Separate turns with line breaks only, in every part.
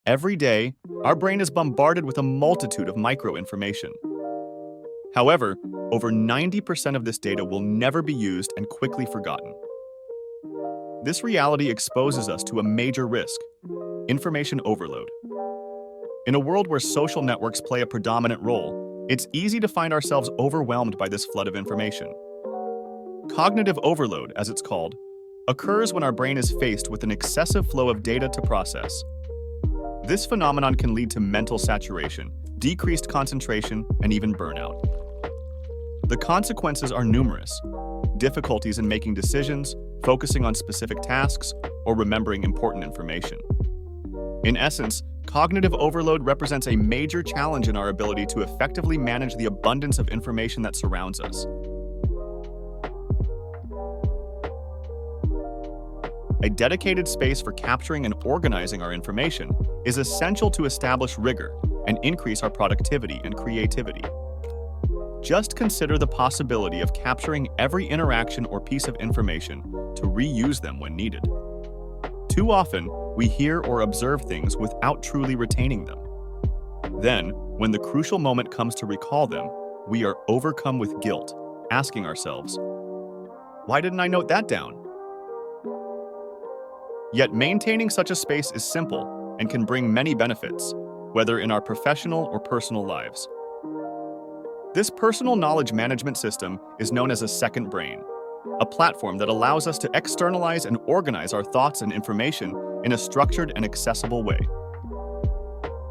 Every day, our brain is bombarded with a multitude of micro-information. However, over 90% of this data will never be used and quickly forgotten. This reality exposes us to a major risk: information overload. In a world where social networks play a predominant role, it's easy to find ourselves overwhelmed by this flood of information. Cognitive overload, as it's called, occurs when our brain is faced with an excessive flow of data to process. This phenomenon can lead to mental saturation, decreased concentration, and even burnout. The consequences are numerous: difficulties in making decisions, focusing on specific tasks, or remembering important information. In essence, cognitive overload represents a major challenge in our ability to effectively manage the abundance of information that surrounds us. A dedicated space for capturing and organizing our information is essential to establish rigor and increase our productivity and creativity. Just consider the possibility of capturing every interaction or piece of information to reuse them when needed. Too often, we hear or observe things without truly retaining them. Then, when the crucial moment comes to recall them, we are overcome with guilt, asking ourselves, "Why didn't I note that down?" Yet maintaining such a space is simple and can bring many benefits, whether in our professional or personal lives. This personal knowledge management system is known as a second brain, a platform that allows us to externalize and organize our thoughts and information in a structured and accessible way.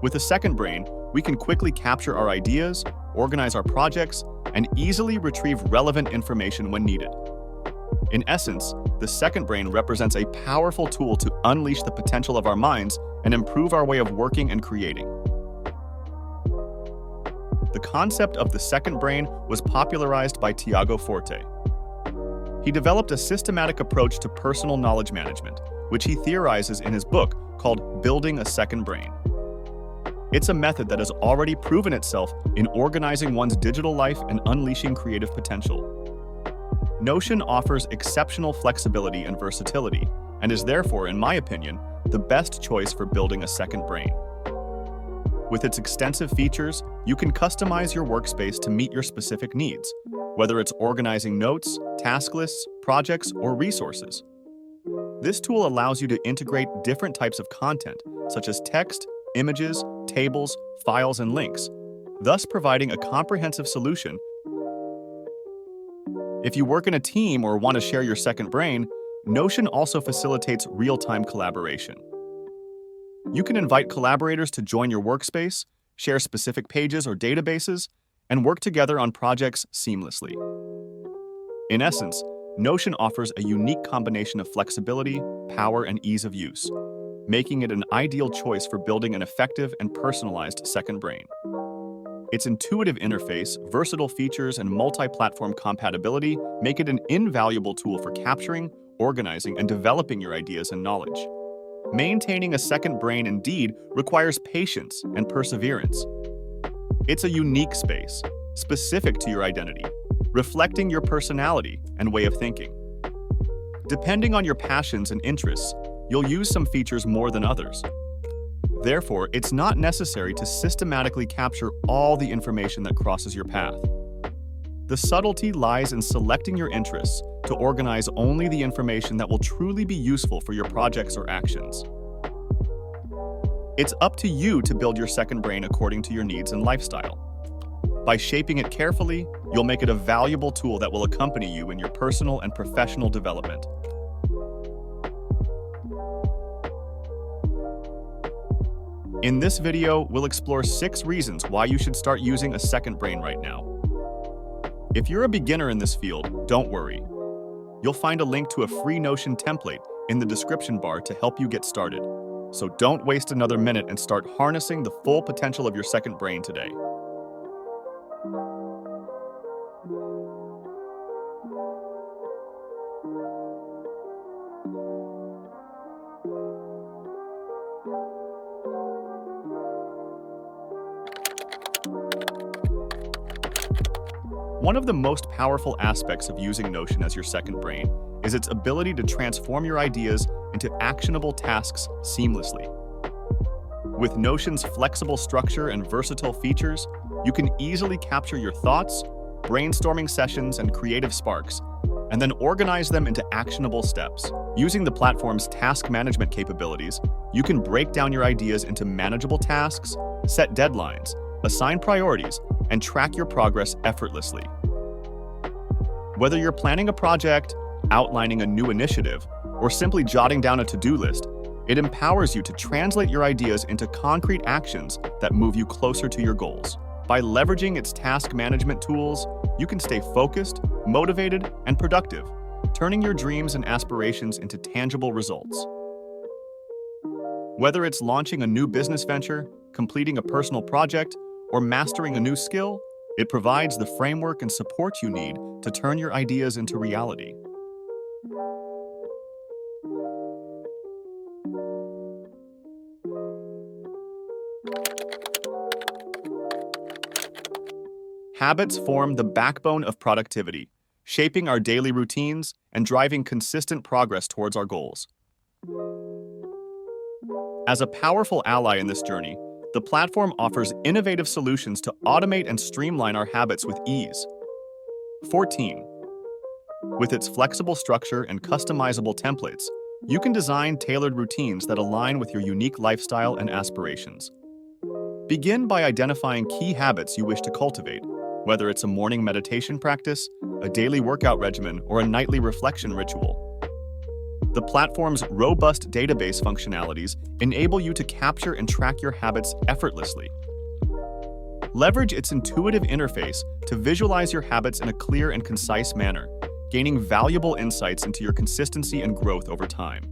With a second brain, we can quickly capture our ideas, organize our projects, and easily retrieve relevant information when needed. In essence, the second brain represents a powerful tool to unleash the potential of our minds and improve our way of working and creating. The concept of the second brain was popularized by Tiago Forte. He developed a systematic approach to personal knowledge management, which he theorizes in his book called Building a Second Brain. It's a method that has already proven itself in organizing one's digital life and unleashing creative potential. Notion offers exceptional flexibility and versatility, and is therefore, in my opinion, the best choice for building a second brain. With its extensive features, you can customize your workspace to meet your specific needs, whether it's organizing notes, task lists, projects, or resources. This tool allows you to integrate different types of content, such as text, images, tables, files, and links, thus providing a comprehensive solution. If you work in a team or want to share your second brain, Notion also facilitates real-time collaboration. You can invite collaborators to join your workspace, share specific pages or databases, and work together on projects seamlessly. In essence, Notion offers a unique combination of flexibility, power, and ease of use, making it an ideal choice for building an effective and personalized second brain. Its intuitive interface, versatile features, and multi-platform compatibility make it an invaluable tool for capturing, organizing, and developing your ideas and knowledge. Maintaining a second brain indeed requires patience and perseverance. It's a unique space, specific to your identity, reflecting your personality and way of thinking. Depending on your passions and interests, you'll use some features more than others. Therefore, it's not necessary to systematically capture all the information that crosses your path. The subtlety lies in selecting your interests to organize only the information that will truly be useful for your projects or actions. It's up to you to build your second brain according to your needs and lifestyle. By shaping it carefully, you'll make it a valuable tool that will accompany you in your personal and professional development. In this video, we'll explore 6 reasons why you should start using a second brain right now. If you're a beginner in this field, don't worry. You'll find a link to a free Notion template in the description bar to help you get started. So don't waste another minute and start harnessing the full potential of your second brain today. One of the most powerful aspects of using Notion as your second brain is its ability to transform your ideas into actionable tasks seamlessly. With Notion's flexible structure and versatile features, you can easily capture your thoughts, brainstorming sessions, and creative sparks, and then organize them into actionable steps. Using the platform's task management capabilities, you can break down your ideas into manageable tasks, set deadlines, assign priorities, and track your progress effortlessly. Whether you're planning a project, outlining a new initiative, or simply jotting down a to-do list, it empowers you to translate your ideas into concrete actions that move you closer to your goals. By leveraging its task management tools, you can stay focused, motivated, and productive, turning your dreams and aspirations into tangible results. Whether it's launching a new business venture, completing a personal project, or mastering a new skill, it provides the framework and support you need to turn your ideas into reality. Habits form the backbone of productivity, shaping our daily routines and driving consistent progress towards our goals. As a powerful ally in this journey, the platform offers innovative solutions to automate and streamline our habits with ease. 14. With its flexible structure and customizable templates, you can design tailored routines that align with your unique lifestyle and aspirations. Begin by identifying key habits you wish to cultivate, whether it's a morning meditation practice, a daily workout regimen, or a nightly reflection ritual. The platform's robust database functionalities enable you to capture and track your habits effortlessly. Leverage its intuitive interface to visualize your habits in a clear and concise manner, gaining valuable insights into your consistency and growth over time.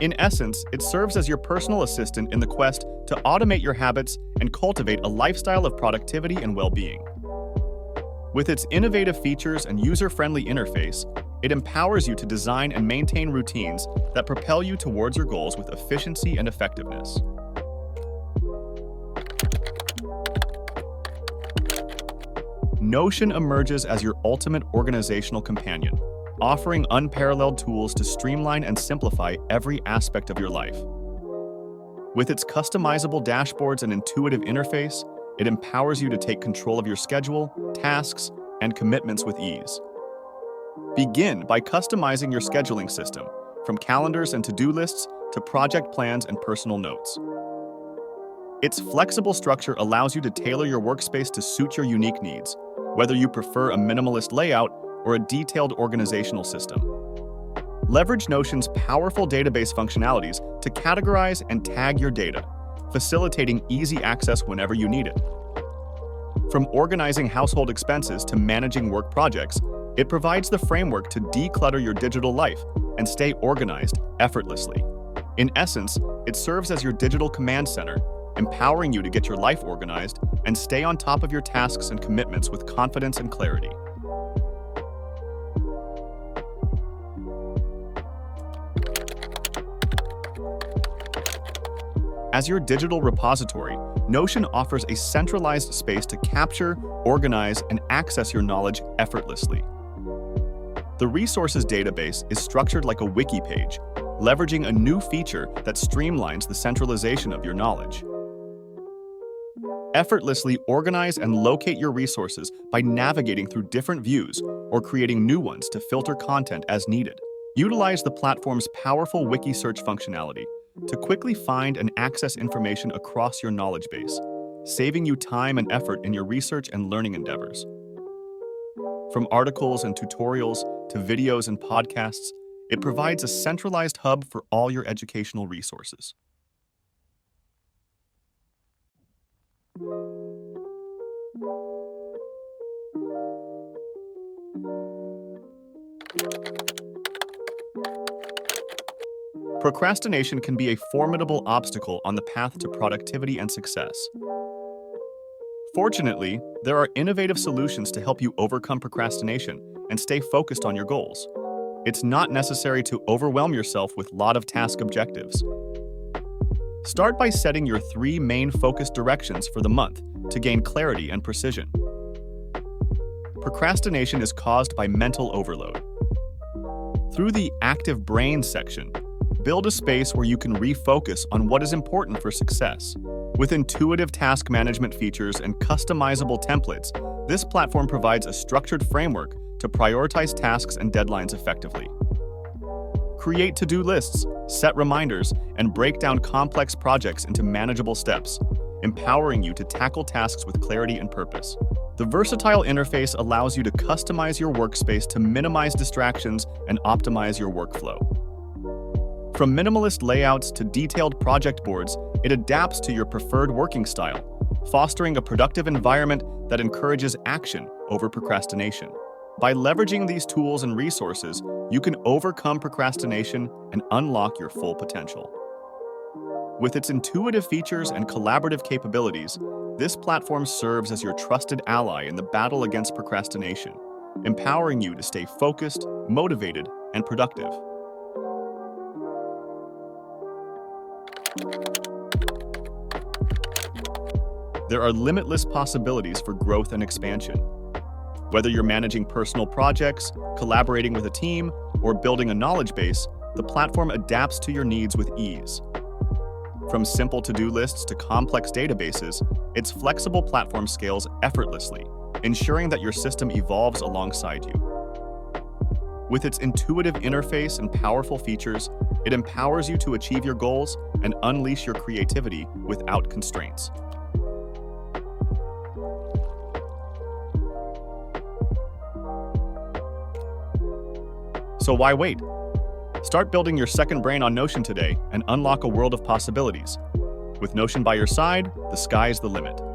In essence, it serves as your personal assistant in the quest to automate your habits and cultivate a lifestyle of productivity and well-being. With its innovative features and user-friendly interface, it empowers you to design and maintain routines that propel you towards your goals with efficiency and effectiveness. Notion emerges as your ultimate organizational companion, offering unparalleled tools to streamline and simplify every aspect of your life. With its customizable dashboards and intuitive interface, it empowers you to take control of your schedule, tasks, and commitments with ease. Begin by customizing your scheduling system, from calendars and to-do lists to project plans and personal notes. Its flexible structure allows you to tailor your workspace to suit your unique needs, whether you prefer a minimalist layout or a detailed organizational system. Leverage Notion's powerful database functionalities to categorize and tag your data, facilitating easy access whenever you need it. From organizing household expenses to managing work projects, it provides the framework to declutter your digital life and stay organized effortlessly. In essence, it serves as your digital command center, empowering you to get your life organized and stay on top of your tasks and commitments with confidence and clarity. As your digital repository, Notion offers a centralized space to capture, organize, and access your knowledge effortlessly. The resources database is structured like a wiki page, leveraging a new feature that streamlines the centralization of your knowledge. Effortlessly organize and locate your resources by navigating through different views or creating new ones to filter content as needed. Utilize the platform's powerful wiki search functionality to quickly find and access information across your knowledge base, saving you time and effort in your research and learning endeavors. From articles and tutorials to videos and podcasts, it provides a centralized hub for all your educational resources. Procrastination can be a formidable obstacle on the path to productivity and success. Fortunately, there are innovative solutions to help you overcome procrastination and stay focused on your goals. It's not necessary to overwhelm yourself with a lot of task objectives. Start by setting your 3 main focus directions for the month to gain clarity and precision. Procrastination is caused by mental overload. Through the active brain section, Build a space where you can refocus on what is important for success. With intuitive task management features and customizable templates, this platform provides a structured framework to prioritize tasks and deadlines effectively. Create to-do lists, set reminders, and break down complex projects into manageable steps, empowering you to tackle tasks with clarity and purpose. The versatile interface allows you to customize your workspace to minimize distractions and optimize your workflow. From minimalist layouts to detailed project boards, it adapts to your preferred working style, fostering a productive environment that encourages action over procrastination. By leveraging these tools and resources, you can overcome procrastination and unlock your full potential. With its intuitive features and collaborative capabilities, this platform serves as your trusted ally in the battle against procrastination, empowering you to stay focused, motivated, and productive. There are limitless possibilities for growth and expansion. Whether you're managing personal projects, collaborating with a team, or building a knowledge base, the platform adapts to your needs with ease. From simple to-do lists to complex databases, its flexible platform scales effortlessly, ensuring that your system evolves alongside you. With its intuitive interface and powerful features, it empowers you to achieve your goals and unleash your creativity without constraints. So why wait? Start building your second brain on Notion today and unlock a world of possibilities. With Notion by your side, the sky's the limit.